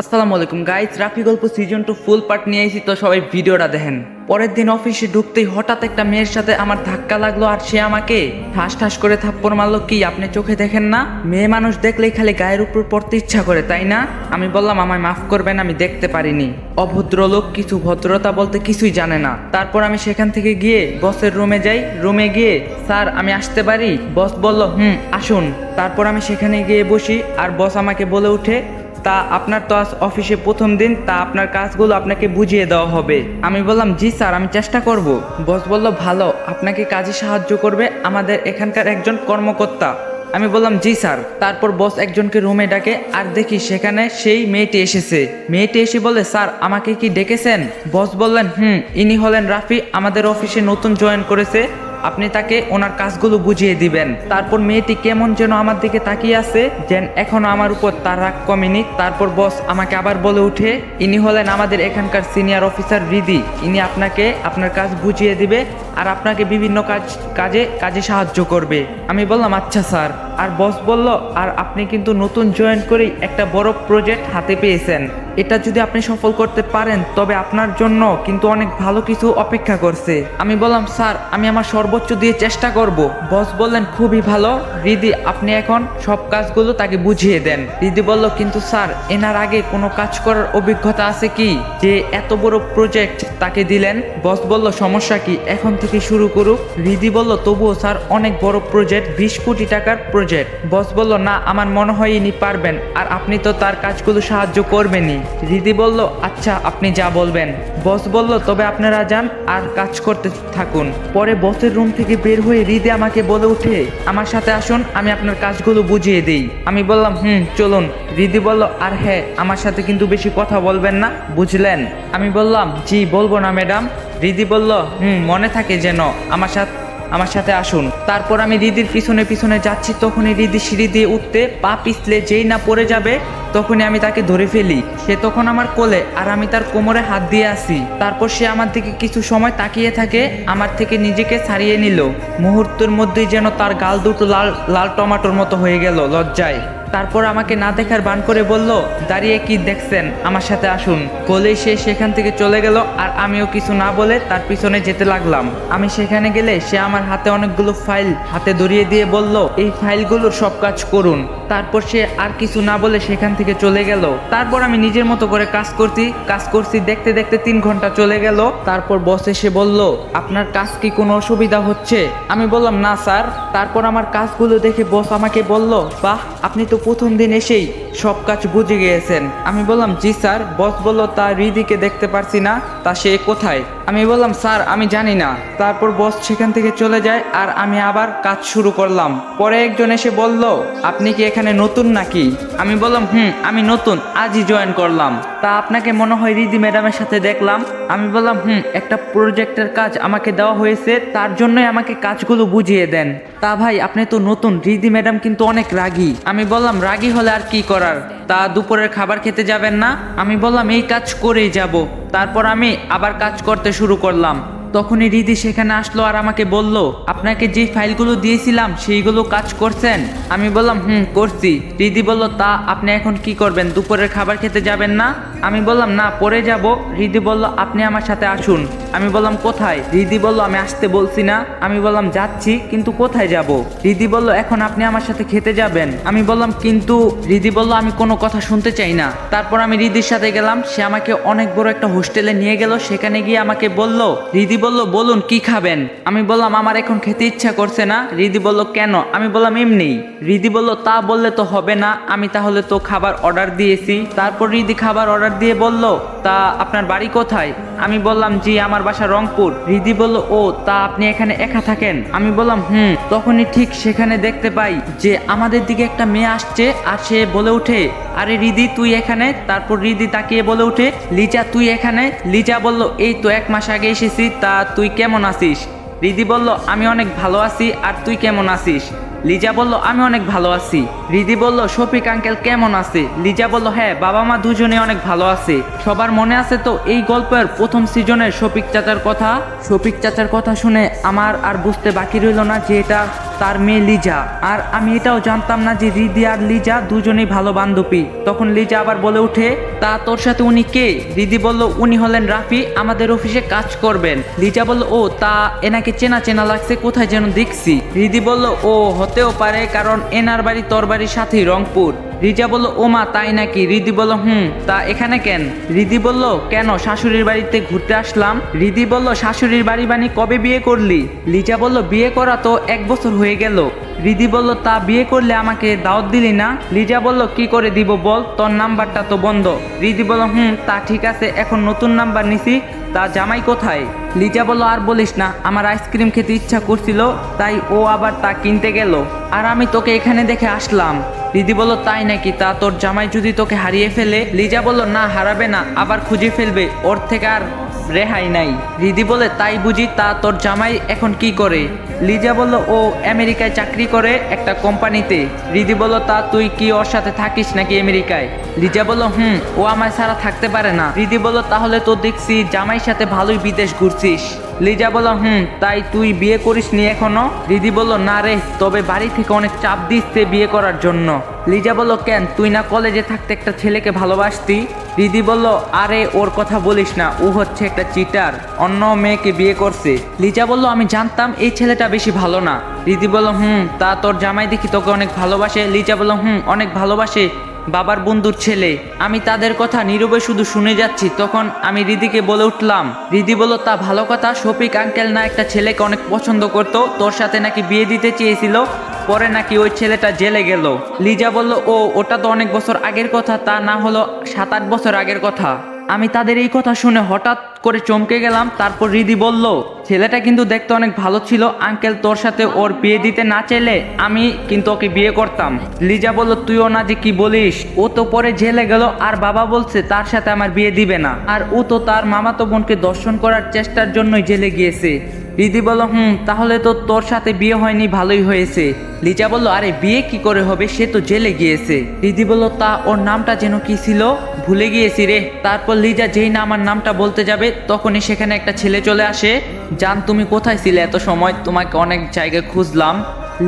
আসসালামু আলাইকুম গাইস, রাফি গল্প সিজন 2 ফুল পার্ট নিয়ে এসেছি, তো সবাই ভিডিওটা দেখেন। পরের দিন অফিসে ঢুকতেই হঠাৎ একটা মেয়ের সাথে আমার ধাক্কা লাগলো আর সে আমাকে ঠাস ঠাস করে থাপ্পড় মারলো। কি আপনি চোখে দেখেন না? মেয়ে মানুষ দেখলেই খালি গায়ের উপর পড়তে ইচ্ছা করে, তাই না? আমি বললাম আমায় মাফ করবেন, আমি দেখতে পারিনি। অভদ্র লোক, কিছু ভদ্রতা বলতে কিছুই জানে না। তারপর আমি সেখান থেকে গিয়ে বসের রুমে যাই। রুমে গিয়ে, স্যার আমি আসতে পারি? বস বলল আসুন। তারপর আমি সেখানে গিয়ে বসি আর বস আমাকে বলে উঠে, তা আপনার তো আজ অফিসে প্রথম দিন, তা আপনার কাজগুলো আপনাকে বুঝিয়ে দেওয়া হবে। আমি বললাম জি স্যার, আমি চেষ্টা করব। বস বলল ভালো, আপনাকে কাজে সাহায্য করবে আমাদের এখানকার একজন কর্মকর্তা। আমি বললাম জি স্যার। তারপর বস একজনকে রুমে ডাকে আর দেখি সেখানে সেই মেয়েটি এসেছে। মেয়েটি এসে বলে, স্যার আমাকে কি ডেকেছেন? বস বললেন ইনি হলেন রাফি, আমাদের অফিসে নতুন জয়েন করেছে, আপনি তাকে ওনার কাজগুলো বুঝিয়ে দিবেন। তারপর মেয়েটি কেমন যেন আমার দিকে তাকিয়ে আছে, যেন এখনো আমার উপর তার রাগ কমেনি। তারপর বস আমাকে আবার বলে উঠে, ইনি হলেন আমাদের এখানকার সিনিয়র অফিসার রিদি, ইনি আপনাকে আপনার কাজ বুঝিয়ে দিবে আর আপনাকে বিভিন্ন কাজে সাহায্য করবে। আমি বললাম আচ্ছা স্যার। আর বস বলল, আর আপনি কিন্তু নতুন জয়েন করেই একটা বড় প্রজেক্ট হাতে পেয়েছেন, এটা যদি আপনি সফল করতে পারেন তবে আপনার জন্য কিন্তু অনেক ভালো কিছু অপেক্ষা করছে। আমি বললাম স্যার আমি আমার সর্বোচ্চ দিয়ে চেষ্টা করব। বস বললেন খুবই ভালো রিদি, আপনি এখন সব কাজগুলো তাকে বুঝিয়ে দেন। রিদি বলল, কিন্তু স্যার এনার আগে কোনো কাজ করার অভিজ্ঞতা আছে কি যে এত বড় প্রজেক্ট তাকে দিলেন? বস বলল সমস্যা কি, এখন থেকে শুরু করুক। রিদি বলল তবুও স্যার অনেক বড় প্রজেক্ট, 20 কোটি টাকার প্রজেক্ট। বস বলল না, আমার মনে হয় ইনি পারবেন, আর আপনি তো তার কাজগুলো সাহায্য করবেনই। রিদি বলল আচ্ছা আপনি যা বলবেন। বস বলল তবে আপনারা যান আর কাজ করতে থাকুন। পরে বসের রুম থেকে বের হয়ে রিদি আমাকে বলে উঠে, আমার সাথে আসুন, আমি আপনার কাজগুলো বুঝিয়ে দিই। আমি বললাম চলুন। রিদি বলল, আর হ্যাঁ আমার সাথে কিন্তু বেশি কথা বলবেন না, বুঝলেন? আমি বললাম জি বলবো না ম্যাডাম। রিদি বলল মনে থাকে যেন, আমার সাথে আসুন। তারপর আমি রিদির পিছনে পিছনে যাচ্ছি, তখনই রিদি সিঁড়ি দিয়ে উঠতে পা পিছলে যেই না পড়ে যাবে তখনই আমি তাকে ধরে ফেলি। সে তখন আমার কোলে আর আমি তার কোমরে হাত দিয়ে আসি। তারপর সে আমার দিকে কিছু সময় তাকিয়ে থাকে, আমার থেকে নিজেকে ছাড়িয়ে নিল। মুহূর্তের মধ্যেই যেন তার গাল দুটো লাল লাল টমাটোর মতো হয়ে গেল লজ্জায়। তারপর আমাকে না দেখার ভান করে বলল, দাঁড়িয়ে কি দেখছেন, আমার সাথে আসুন। বলেই সে সেখান থেকে চলে গেল আর আমিও কিছু না বলে তার পিছনে যেতে লাগলাম। আমি সেখানে গেলে সে আমার হাতে অনেকগুলো ফাইল হাতে ধরিয়ে দিয়ে বলল, এই ফাইলগুলোর সব কাজ করুন। তারপর সে আর কিছু না বলে সেখান থেকে চলে গেল। তারপর আমি নিজের মতো করে কাজ করছি, দেখতে দেখতে 3 ঘন্টা চলে গেল। তারপর বস এসে বলল, আপনার কাজ কি কোনো অসুবিধা হচ্ছে? আমি বললাম না স্যার। তারপর আমার কাজগুলো দেখে বস আমাকে বলল, বাহ আপনি তো প্রথম দিন এসেই সব কাজ বুঝে গিয়েছেন। আমি বললাম জি স্যার। বস বলল, তা রিদিকে দেখতে পারছি না, তা সে কোথায়? আমি বললাম স্যার আমি জানি না। তারপর বস সেখান থেকে চলে যায় আর আমি আবার কাজ শুরু করলাম। পরে একজন এসে বলল, আপনি কি এখানে নতুন নাকি? আমি বললাম আমি নতুন, আজই জয়েন করলাম। তা আপনাকে মনে হয় রিদি ম্যাডামের সাথে দেখলাম। আমি বললাম একটা প্রজেক্টের কাজ আমাকে দেওয়া হয়েছে, তার জন্যই আমাকে কাজগুলো বুঝিয়ে দেন। তা ভাই আপনি তো নতুন, রিদি ম্যাডাম কিন্তু অনেক রাগী। আমি বললাম রাগী হলে আর কি করার, তা দুপুরের খাবার খেতে যাবেন না? আমি বললাম এই কাজ করেই যাব। তারপর আমি আবার কাজ করতে শুরু করলাম। তখনই রিদি সেখানে আসলো আর আমাকে বলল, আপনাকে যে ফাইলগুলো দিয়েছিলাম সেইগুলো কাজ করছেন? আমি বললাম করছি। রিদি বলল, তা আপনি এখন কি করবেন, দুপুরের খাবার খেতে যাবেন না? আমি বললাম না, পরে যাব। রিদি বলল, আপনি আমার সাথে আসুন। আমি বললাম কোথায়? রিদি বলল, আমি আসতে বলছি না? আমি বললাম যাচ্ছি, কিন্তু কোথায় যাব? রিদি বলল, এখন আপনি আমার সাথে খেতে যাবেন। আমি বললাম কিন্তু। রিদি বলল, আমি কোনো কথা শুনতে চাই না। তারপর আমি রিদির সাথে গেলাম। সে আমাকে অনেক বড় একটা হোস্টেলে নিয়ে গেল। সেখানে গিয়ে আমাকে বলল, রিদি বলল, বলুন কি খাবেন? আমি বললাম আমার এখন খেতে ইচ্ছা করছে না। রিদি বলল, কেন? আমি বললাম এমনি। রিদি বলল, তা বললে তো হবে না, আমি তাহলে তো খাবার অর্ডার দিয়েছি। তারপর রিদি খাবার অর্ডার দিয়ে বলল, তা আপনার বাড়ি কোথায়? আমি বললাম জি আমার বাসা রংপুর। রিদি বলল, ও তা আপনি এখানে একা থাকেন? আমি বললাম তখনই ঠিক সেখানে দেখতে পাই যে আমাদের দিকে একটা মেয়ে আসছে আর সে বলে উঠে, আরে রিদি তুই এখানে? তারপর রিদি তাকিয়ে বলে উঠে, লিজা তুই এখানে? লিজা বলল, এই তো 1 মাস আগে এসেছি, তা তুই কেমন আছিস? রিদি বলল, আমি অনেক ভালো আছি, আর তুই কেমন আছিস? লিজা বলল, আমি অনেক ভালো আছি। রিদি বলল, শফিক আঙ্কেল কেমন আছে? লিজা বলল, হ্যাঁ বাবা মা দুজনে অনেক ভালো আছে। সবার মনে আছে তো এই গল্পের প্রথম সিজনের শফিক চাচার কথা? শফিক চাচার কথা শুনে আমার আর বুঝতে বাকি রইল না যে এটা তার মেয়ে লিজা। আর আমি এটাও জানতাম না যে রিদি আর লিজা দুজনেই ভালো বান্ধবী। তখন লিজা আবার বলে ওঠে, তা তোর সাথে উনি কে? রিদি বলল, উনি হলেন রাফি, আমাদের অফিসে কাজ করবেন। লিজা বলল, ও তা এনাকে চেনা চেনা লাগছে, কোথায় যেন দেখছি। রিদি বলল, ও হতেও পারে, কারণ এনার বাড়ি তোর বাড়ির সাথেই রংপুর। রিজা বলল, ও মা তাই নাকি? রিদি বলল, তা এখানে কেন? রিদি বলল, কেন শাশুড়ির বাড়িতে ঘুরতে আসলাম। রিদি বলল, শাশুড়ির বাড়ি বানি কবে বিয়ে করলি? লিজা বলল, বিয়ে করা তো 1 বছর হয়ে গেল। রিদি বলল, তা বিয়ে করলে আমাকে দাওয়াত দিলি না? লিজা বলল, কি করে দিব বল, তোর নাম্বারটা তো বন্ধ। রিদি বলল, তা ঠিক আছে, এখন নতুন নাম্বার নিছি, তা জামাই কোথায়? লিজা বলল, আর বলিস না, আমার আইসক্রিম খেতে ইচ্ছা করছিল, তাই ও আবার তা কিনতে গেল, আর আমি তোকে এখানে দেখে আসলাম। রিদি বলল, তাই নাকি? তা তোর জামাই যদি তোকে হারিয়ে ফেলে? লিজা বলল, না হারাবে না, আবার খুঁজে ফেলবে, ওর থেকে আর রেহাই নাই। রিদি বলে, তাই বুঝি? তা তোর জামাই এখন কি করে? লিজা বলল, ও আমেরিকায় চাকরি করে একটা কোম্পানিতে। রিদি বলল, তা তুই কি ওর সাথে থাকিস নাকি আমেরিকায়? লিজা বলল, ও আমার ছাড়া থাকতে পারে না। রিদি বলল, তাহলে তো দেখছি জামাইয়ের সাথে ভালোই বিদেশ ঘুরছিস। লিজা বলল, তাই তুই বিয়ে করিসনি এখনো? রিদি বলল, না রে, তবে বাড়ি থেকে অনেক চাপ দিচ্ছে বিয়ে করার জন্য। লিজা বলল, কেন, তুই না কলেজে থাকতে একটা ছেলেকে ভালোবাসতি? রিদি বলল, আরে ওর কথা বলিস না, ও হচ্ছে একটা চিটার, অন্য মেয়েকে বিয়ে করছে। লিজা বলল, আমি জানতাম এই ছেলেটা বেশি ভালো না। রিদি বলল, তা তোর জামাই দেখি তোকে অনেক ভালোবাসে? লিজা বলল, অনেক ভালোবাসে, বাবার বন্ধুর ছেলে। আমি তাদের কথা নীরবে শুধু শুনে যাচ্ছি, তখন আমি রিদিকে বলে উঠলাম। রিদি বলল, তা ভালো কথা, শফিক আঙ্কেল না একটা ছেলেকে অনেক পছন্দ করতো, তোর সাথে নাকি বিয়ে দিতে চেয়েছিল, পরে নাকি ওই ছেলেটা জেলে গেল। লিজা বলল, ও ওটা তো অনেক বছর আগের কথা, তা না হলো 7-8 বছর আগের কথা। আমি তাদের এই কথা শুনে হঠাৎ করে চমকে গেলাম। তারপর রিদি বলল, ছেলেটা কিন্তু দেখতে অনেক ভালো ছিল, আঙ্কেল তোর সাথে ওর বিয়ে দিতে না চাইলে আমি কিন্তু ওকে বিয়ে করতাম। লিজা বলল, তুইও না যে কি বলিস, ও তো পরে জেলে গেল, আর বাবা বলছে তার সাথে আমার বিয়ে দিবে না, আর ও তো তার মামাতো বোনকে দর্শন করার চেষ্টার জন্যই জেলে গিয়েছে। রিদি বলল, তাহলে তো তোর সাথে বিয়ে হয়নি, ভালোই হয়েছে। লিজা বলল, আরে বিয়ে কি করে হবে, সে তো জেলে গিয়েছে। রিদি বলল, তা ওর নামটা যেন কি ছিল, ভুলে গিয়েছি রে। তারপর লিজা যেই না আমার নামটা বলতে যাবে, তখনই সেখানে একটা ছেলে চলে আসে। জান, তুমি কোথায় ছিলে এত সময়, তোমাকে অনেক জায়গায় খুঁজলাম।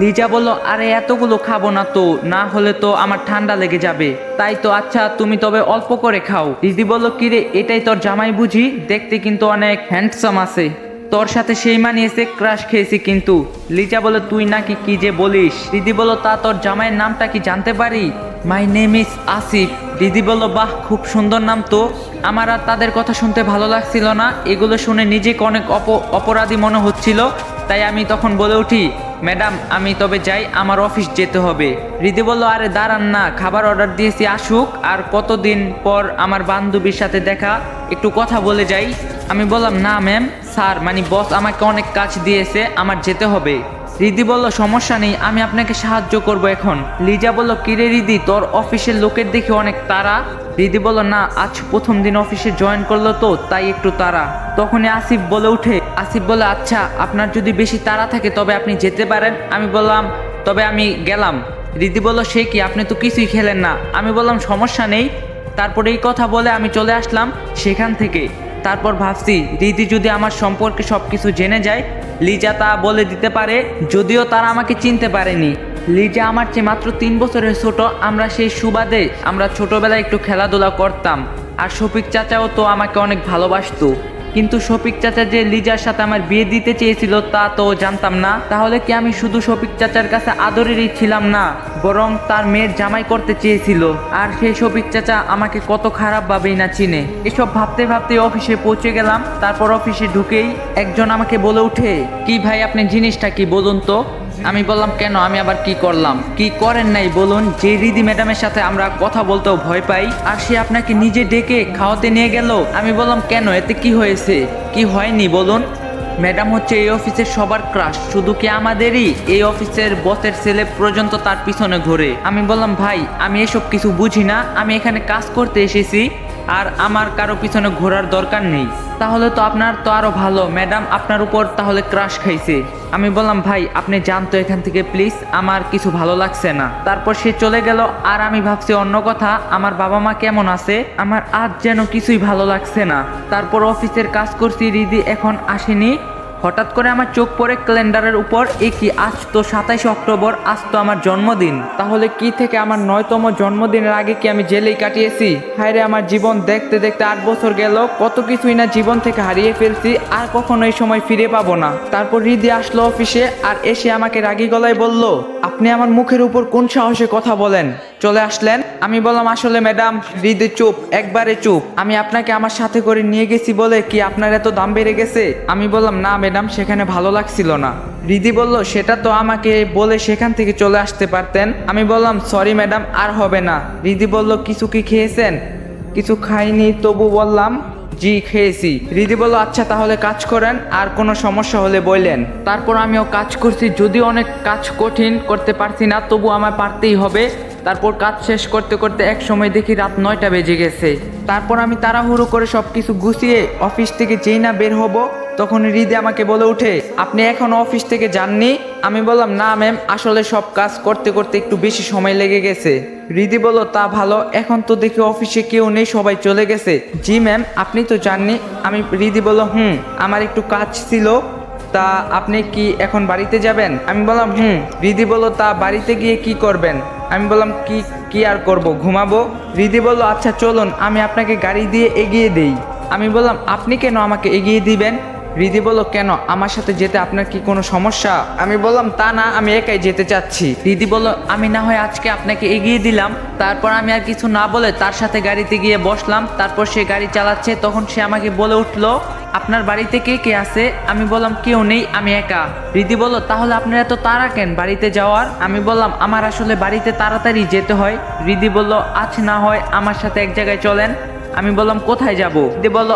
লিজা বলল, আরে এতগুলো খাবো না তো, না হলে তো আমার ঠান্ডা লেগে যাবে। তাই তো, আচ্ছা তুমি তবে অল্প করে খাও। রিদি বলল, কিরে, এটাই তোর জামাই বুঝি, দেখতে কিন্তু অনেক হ্যান্ডসাম আছে, তোর সাথে সেই মানিয়েছে, ক্রাশ খেয়েছি কিন্তু। লিজা বলে, তুই নাকি কি যে বলিস। রিদি বলল, তা তোর জামাইয়ের নামটা কি জানতে পারি? My name is Asif. Ridi বলল, বাহ, খুব সুন্দর নাম তো। আমার আর তাদের কথা শুনতে ভালো লাগছিল না, এগুলো শুনে নিজেকে অনেক অপরাধী মনে হচ্ছিল। তাই আমি তখন বলে উঠি, ম্যাডাম আমি তবে যাই, আমার অফিস যেতে হবে। রিদি বলল, আরে দাঁড়ান না, খাবার অর্ডার দিয়েছি, আসুক, আর কতদিন পর আমার বান্ধবীর সাথে দেখা, একটু কথা বলে যাই। আমি বললাম, না ম্যাম, স্যার মানে বস আমাকে অনেক কাজ দিয়েছে, আমার যেতে হবে। রিদি বলল, সমস্যা নেই, আমি আপনাকে সাহায্য করব এখন। লিজা বলল, কিরে রিদি, তোর অফিসের লোকের দেখি অনেক তাড়া। রিদি বলল, না আজ প্রথম দিন অফিসে জয়েন করলো তো, তাই একটু তাড়া। তখনই আসিফ বলে উঠে, আসিফ বলে, আচ্ছা আপনার যদি বেশি তাড়া থাকে তবে আপনি যেতে পারেন। আমি বললাম, তবে আমি গেলাম। রিদি বলল, সে কি, আপনি তো কিছুই খেলেন না। আমি বললাম, সমস্যা নেই। তারপরে এই কথা বলে আমি চলে আসলাম সেখান থেকে। তারপর ভাবছি, রিদি যদি আমার সম্পর্কে সব কিছু জেনে যায়, লিজা তা বলে দিতে পারে, যদিও তারা আমাকে চিনতে পারেনি। লিজা আমার চেয়ে মাত্র 3 বছরের ছোট, আমরা সেই সুবাদে আমরা ছোটবেলায় একটু খেলাধুলা করতাম, আর শফিক চাচাও তো আমাকে অনেক ভালোবাসতো। কিন্তু শফিক চাচা যে লিজার সাথে আমার বিয়ে দিতে চেয়েছিল তা তো জানতাম না। তাহলে কি আমি শুধু শফিক চাচার কাছে আদরেরই ছিলাম না, বরং তার মেয়ের জামাই করতে চেয়েছিল? আর সেই শফিক চাচা আমাকে কত খারাপভাবেই না চিনে। এসব ভাবতে ভাবতে অফিসে পৌঁছে গেলাম। তারপর অফিসে ঢুকেই একজন আমাকে বলে উঠে, কি ভাই আপনি জিনিসটা কি বলুন তো। আমি বললাম, কেন, আমি আবার কি করলাম? কি করেন নাই বলুন? যে রিদি ম্যাডামের সাথে আমরা কথা বলতেও ভয় পাই, আর সে আপনাকে নিজে ডেকে খাওয়াতে নিয়ে গেল। আমি বললাম, কেন, এতে কি হয়েছে? কি হয়নি বলুন? ম্যাডাম হচ্ছে এই অফিসের সবার ক্রাশ, শুধু কি আমাদেরই, এই অফিসের বসের ছেলে পর্যন্ত তার পিছনে ঘোরে। আমি বললাম, ভাই আমি এসব কিছু বুঝি না, আমি এখানে কাজ করতে এসেছি, আর আমার কারো পিছনে ঘোরার দরকার নেই। তাহলে তো আপনার তো আরো ভালো, ম্যাডাম আপনার উপর তাহলে ক্রাশ খাইছে। আমি বললাম, ভাই আপনি যান তো এখান থেকে প্লিজ, আমার কিছু ভালো লাগছে না। তারপর সে চলে গেল। আর আমি ভাবছি অন্য কথা, আমার বাবা মা কেমন আছে, আমার আজ যেন কিছুই ভালো লাগছে না। তারপর অফিসের কাজ করছি, রিদি এখন আসেনি। হঠাৎ করে আমার চোখ পড়ে ক্যালেন্ডারের উপর, এ কি, আজ তো 27 অক্টোবর, আজ তো আমার জন্মদিন। তাহলে কি থেকে আমার 9তম জন্মদিনের আগে কি আমি জেলেই কাটিয়েছি? হায়রে আমার জীবন, দেখতে দেখতে 8 বছর গেল, কত কিছুই না জীবন থেকে হারিয়ে ফেলছি, আর কখনো এই সময় ফিরে পাবো না। তারপর রিদি আসলো অফিসে আর এসে আমাকে রাগী গলায় বলল, আপনি আমার মুখের উপর কোন সাহসে কথা বলেন, চলে আসলেন? আমি বললাম, আসলে ম্যাডাম। রিদি চুপ, একবারে চুপ। আমি আপনাকে আমার সাথে করে নিয়ে গেছি বলে কি আপনার এত দাম বেড়ে গেছে? আমি বললাম, না ম্যাডাম, সেখানে ভালো লাগছিল না। রিদি বলল, সেটা তো আমাকে বলে সেখান থেকে চলে আসতে পারতেন। আমি বললাম, সরি ম্যাডাম, আর হবে না। রিদি বলল, কিছু কি খেয়েছেন? কিছু খাইনি, তবু বললাম, জি খেয়েছি। রিদি বলল, আচ্ছা তাহলে কাজ করেন, আর কোনো সমস্যা হলে বললেন। তারপর আমিও কাজ করছি, যদিও অনেক কাজ কঠিন, করতে পারছি না, তবু আমার পারতেই হবে। তারপর কাজ শেষ করতে করতে এক সময় দেখি রাত 9টা বেজে গেছে। তারপর আমি তাড়াহুড়ো করে সব কিছু গুছিয়ে অফিস থেকে যেই না বের হব, তখন রিদি আমাকে বলে উঠে, আপনি এখন অফিস থেকে যাননি? আমি বললাম, না ম্যাম, আসলে সব কাজ করতে করতে একটু বেশি সময় লেগে গেছে। রিদি বলল, তা ভালো, এখন তো দেখি অফিসে কেউ নেই, সবাই চলে গেছে। জি ম্যাম, আপনি তো জাননি। রিদি বলল, আমার একটু কাজ ছিল, তা আপনি কি এখন বাড়িতে যাবেন? আমি বললাম, রিদি বলল, তা বাড়িতে গিয়ে কি করবেন? আমি বললাম, কি আর করব, ঘুমাবো। রিদি বলল, আচ্ছা চলুন, আমি আপনাকে গাড়ি দিয়ে এগিয়ে দেই। আমি বললাম, আপনি কেন আমাকে এগিয়ে দিবেন? রিদি বলল, কেন, আমার সাথে যেতে আপনার কি কোনো সমস্যা? আমি বললাম, তা না, আমি একাই যেতে চাচ্ছি। রিদি বলল, আমি না হয় আজকে আপনাকে এগিয়ে দিলাম। তারপর আমি আর কিছু না বলে তার সাথে গাড়িতে গিয়ে বসলাম। তারপর সে গাড়ি চালাচ্ছে, তখন সে আমাকে বলে উঠলো, আপনার বাড়িতে কে কে আছে? আমি বললাম, কেউ নেই, আমি একা। রিদি বলল, তাহলে আপনার এত তাড়া কেন বাড়িতে যাওয়ার? আমি বললাম, আমার আসলে বাড়িতে তাড়াতাড়ি যেতে হয়। রিদি বলল, আজ না হয় আমার সাথে এক জায়গায় চলেন। আমি বললাম, কোথায় যাব? রিদি বলল,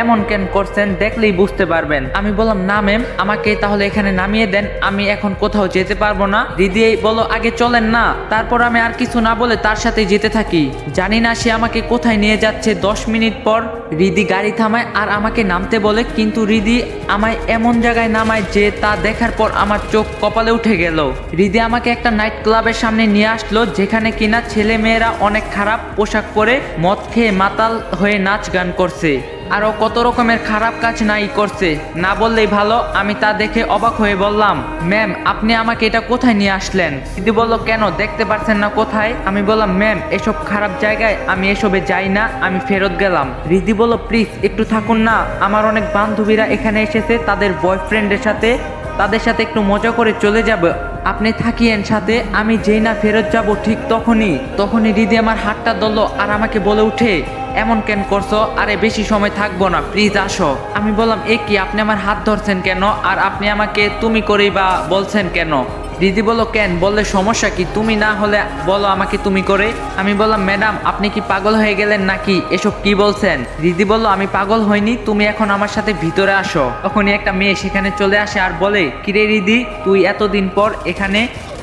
এমন কেন করছেন, দেখলেই বুঝতে পারবেন। আমি বললাম, না ম্যাম, আমাকে তাহলে এখানে নামিয়ে দেন, আমি এখন কোথাও যেতে পারবো না। রিদি বলল, আগে চলেন না। তারপর আমি আর কিছু না বলে তার সাথে যেতে থাকি। জানি না সে আমাকে কোথায় নিয়ে যাচ্ছে। 10 মিনিট পর রিদি গাড়ি থামায় আর আমাকে নামতে বলে, কিন্তু রিদি আমায় এমন জায়গায় নামায় যে তা দেখার পর আমার চোখ কপালে উঠে গেল। রিদি আমাকে একটা নাইট ক্লাবের সামনে নিয়ে আসলো, যেখানে কিনা ছেলে মেয়েরা অনেক খারাপ পোশাক পরে মদ খেয়ে মাতাল হয়ে নাচ গান করছে, আরো কত রকমের খারাপ কাজ নাই করছে। না বললেই ভালো। আমি তা দেখে অবাক হয়ে বললাম, ম্যাম, আপনি আমাকে এটা কোথায় নিয়ে আসলেন? রিদি বলল, কেন, দেখতে পারছেন না কোথায়? আমি বললাম, ম্যাম, এসব খারাপ জায়গায় আমি এসবে যাই না, আমি ফেরত গেলাম। রিদি বলল, প্লিজ একটু থাকুন না, আমার অনেক বান্ধবীরা এখানে এসেছে তাদের বয়ফ্রেন্ডের সাথে, তাদের সাথে একটু মজা করে চলে যাবে, আপনি থাকিয়েন সাথে। আমি যেই না ফেরত যাব ঠিক তখনই রিদি আমার হাতটা ধরলো আর আমাকে বলে উঠে, এমন কেন করছো? আরে বেশি সময় থাকবো না, প্লিজ আসো। আমি বললাম, এ কি, আপনি আমার হাত ধরছেন কেন? আর আপনি আমাকে তুমি করেই বা বলছেন কেন? রিদি বলল, কেন, বললে সমস্যা কি? তুমি না হলে বলো আমাকে তুমি করে। আমি বললাম, ম্যাডাম, আপনি কি পাগল হয়ে গেলেন নাকি? এসব কি বলছেন? রিদি বলল, আমি পাগল হইনি, তুমি এখন আমার সাথে ভিতরে আসো। তখনই একটা মেয়ে সেখানে চলে আসে আর বলে, কিরে রিদি, তুই এতদিন পর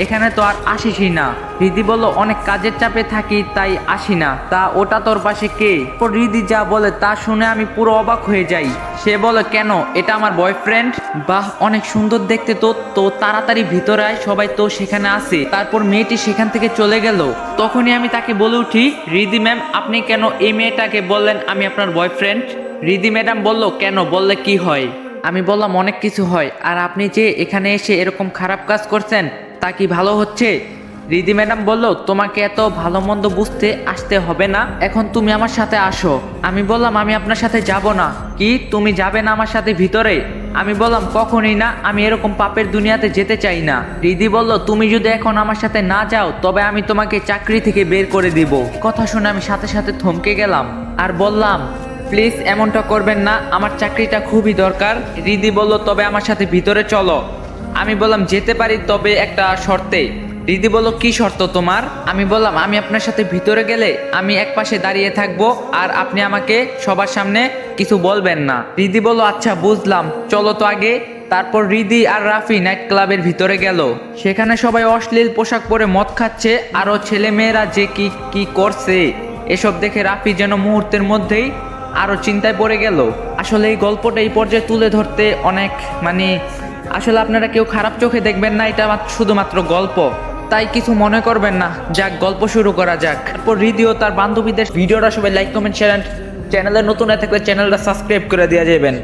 এখানে তো আর আসিসই না। রিদি বলল, অনেক কাজের চাপে থাকি তাই আসি না। তা ওটা তোর পাশে কে? রিদি যা বলে তা শুনে আমি পুরো অবাক হয়ে যাই। সে বলে, কেন, এটা আমার বয়ফ্রেন্ড। বাহ, অনেক সুন্দর দেখতে তো তাড়াতাড়ি ভিতরে আয়, সবাই তো সেখানে আছে। তারপর মেয়েটি সেখান থেকে চলে গেল। তখনই আমি তাকে বলে উঠি, রিদি ম্যাম, আপনি কেন এই মেয়েটাকে বললেন আমি আপনার বয়ফ্রেন্ড? রিদি ম্যাডাম বলল, কেন, বললে কি হয়? আমি বললাম, অনেক কিছু হয়। আর আপনি যে এখানে এসে এরকম খারাপ কাজ করছেন তা কি ভালো হচ্ছে? রিদি ম্যাডাম বলল, তোমাকে এত ভালো মন্দ বুঝতে আসতে হবে না, এখন তুমি আমার সাথে আসো। আমি বললাম, আমি আপনার সাথে যাব না। কি, তুমি যাবে না আমার সাথে ভিতরে? আমি বললাম, কখনোই না, আমি এরকম পাপের দুনিয়াতে যেতে চাই না। রিদি বলল, তুমি যদি এখন আমার সাথে না যাও তবে আমি তোমাকে চাকরি থেকে বের করে দিব। কথা শুনে আমি সাথে সাথে থমকে গেলাম আর বললাম, প্লিজ এমনটা করবেন না, আমার চাকরিটা খুবই দরকার। রিদি বলল, তবে আমার সাথে ভিতরে চলো। আমি বললাম, যেতে পারি, তবে একটা শর্তে। রিদি বলল, কি শর্ত তোমার? আমি বললাম, আমি আপনার সাথে ভিতরে গেলে আমি এক পাশে দাঁড়িয়ে থাকবো আর আপনি আমাকে সবার সামনে কিছু বলবেন না। রিদি বলল, আচ্ছা বুঝলাম, চলো তো আগে। তারপর রিদি আর রাফি নাইট ক্লাবের ভিতরে গেল। সেখানে সবাই অশ্লীল পোশাক পরে মদ খাচ্ছে, আরো ছেলে মেয়েরা যে কি করছে এসব দেখে রাফি যেন মুহূর্তের মধ্যেই আরো চিন্তায় পড়ে গেল। আসলে এই গল্পটা এই পর্যায়ে তুলে ধরতে অনেক আসলে আপনারা কেউ খারাপ চোখে দেখবেন না, এটা শুধুমাত্র গল্প, তাই কিছু মনে করবেন না। যাক, গল্প শুরু করা যাক। তারপর রিদি ও তার বান্ধবীদের ভিডিওটা সবাই লাইক, কমেন্ট, শেয়ার, চ্যানেলে নতুন হয়ে থাকলে চ্যানেলটা সাবস্ক্রাইব করে দেওয়া যাবেন।